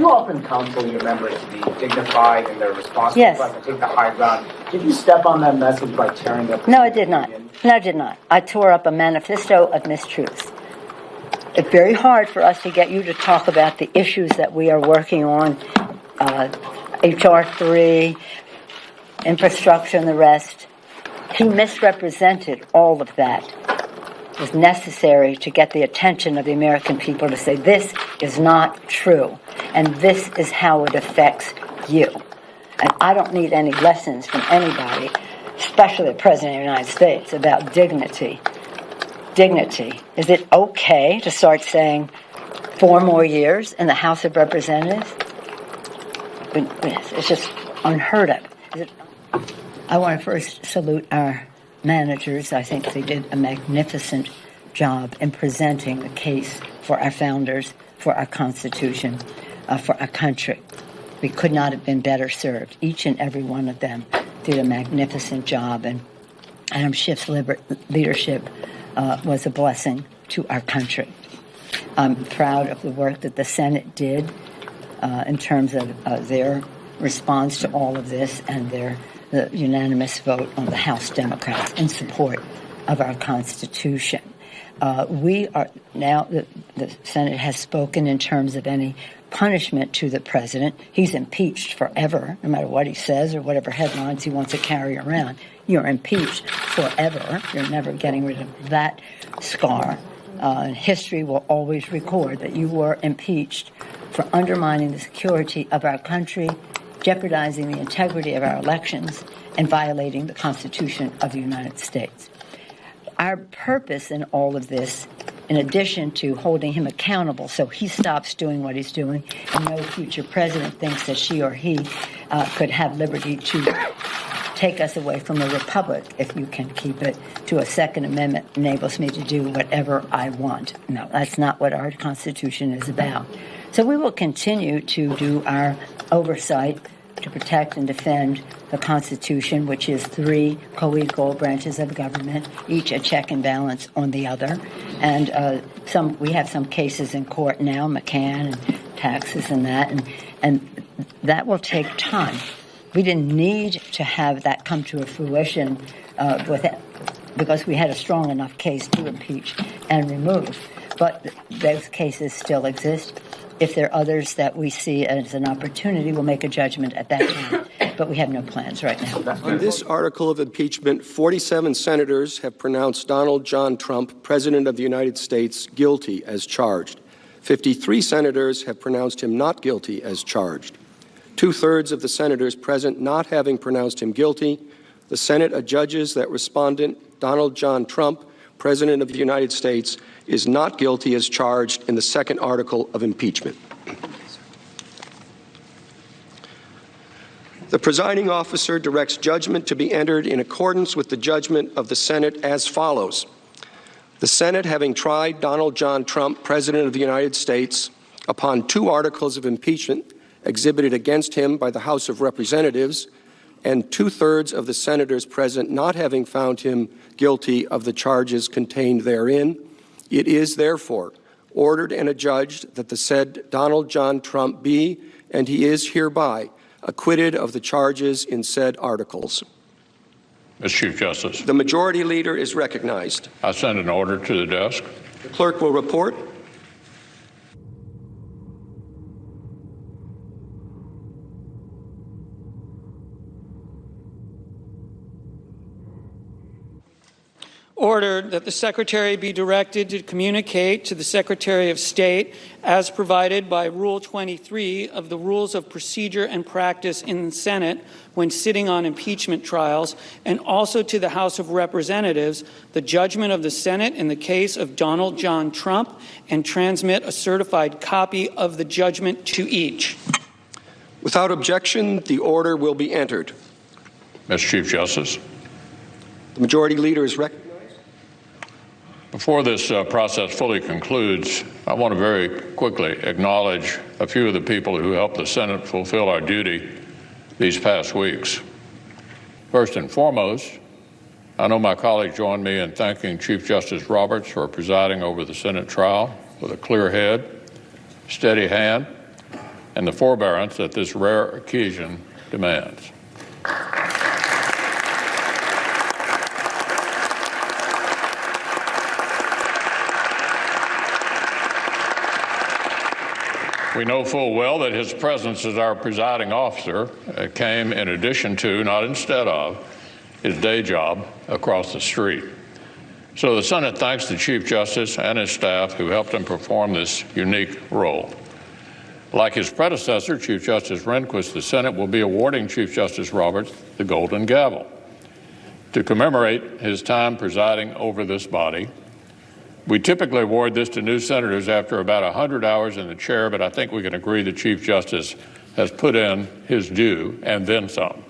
You often counsel your members to be dignified in their response Yes. to take the high ground. Did you step on that message by tearing up? No, I did not. No, I did not. I tore up a manifesto of mistruths. It's very hard for us to get you to talk about the issues that we are working on, HR 3, infrastructure, and the rest. He misrepresented all of that. It was necessary to get the attention of the American people to say, this is not true, and this is how it affects you. And I don't need any lessons from anybody, especially the President of the United States, about dignity. Dignity. Is it okay to start saying 4 more years in the House of Representatives? It's just unheard of. I want to first salute our managers. I think they did a magnificent job in presenting the case for our founders, for our Constitution, for our country. We could not have been better served. Each and every one of them did a magnificent job, and Adam Schiff's leadership was a blessing to our country. I'm proud of the work that the Senate did in terms of their response to all of this and the unanimous vote on the House Democrats in support of our Constitution. We are now, the Senate has spoken in terms of any punishment to the president. He's impeached forever, no matter what he says or whatever headlines he wants to carry around. You're impeached forever. You're never getting rid of that scar. And history will always record that you were impeached for undermining the security of our country, jeopardizing the integrity of our elections, and violating the Constitution of the United States. Our purpose in all of this, in addition to holding him accountable so he stops doing what he's doing and no future president thinks that she or he could have liberty to take us away from a republic, if you can keep it, to a Second Amendment enables me to do whatever I want. No, that's not what our Constitution is about. So we will continue to do our oversight to protect and defend the Constitution, which is 3 co-equal branches of government, each a check and balance on the other. And we have some cases in court now, McCann and taxes and that, and that will take time. We didn't need to have that come to a fruition because we had a strong enough case to impeach and remove. But those cases still exist. If there are others that we see as an opportunity, we'll make a judgment at that time. But we have no plans right now. On this article of impeachment, 47 senators have pronounced Donald John Trump, President of the United States, guilty as charged. 53 senators have pronounced him not guilty as charged. 2/3 of the senators present not having pronounced him guilty, the Senate adjudges that respondent Donald John Trump, President of the United States, is not guilty as charged in the second article of impeachment. The presiding officer directs judgment to be entered in accordance with the judgment of the Senate as follows. The Senate, having tried Donald John Trump, President of the United States, upon 2 articles of impeachment exhibited against him by the House of Representatives, and 2/3 of the senators present not having found him guilty of the charges contained therein, it is therefore ordered and adjudged that the said Donald John Trump be, and he is hereby, acquitted of the charges in said articles. Mr. Chief Justice. The Majority Leader is recognized. I send an order to the desk. The clerk will report. Ordered that the Secretary be directed to communicate to the Secretary of State, as provided by Rule 23 of the Rules of Procedure and Practice in the Senate when sitting on impeachment trials, and also to the House of Representatives, the judgment of the Senate in the case of Donald John Trump, and transmit a certified copy of the judgment to each. Without objection, the order will be entered. Mr. Chief Justice. The Majority Leader is recognized. Before this process fully concludes, I want to very quickly acknowledge a few of the people who helped the Senate fulfill our duty these past weeks. First and foremost, I know my colleagues join me in thanking Chief Justice Roberts for presiding over the Senate trial with a clear head, steady hand, and the forbearance that this rare occasion demands. We know full well that his presence as our presiding officer came in addition to, not instead of, his day job across the street. So the Senate thanks the Chief Justice and his staff who helped him perform this unique role. Like his predecessor, Chief Justice Rehnquist, the Senate will be awarding Chief Justice Roberts the Golden Gavel to commemorate his time presiding over this body. We typically award this to new senators after about 100 hours in the chair, but I think we can agree the Chief Justice has put in his due and then some.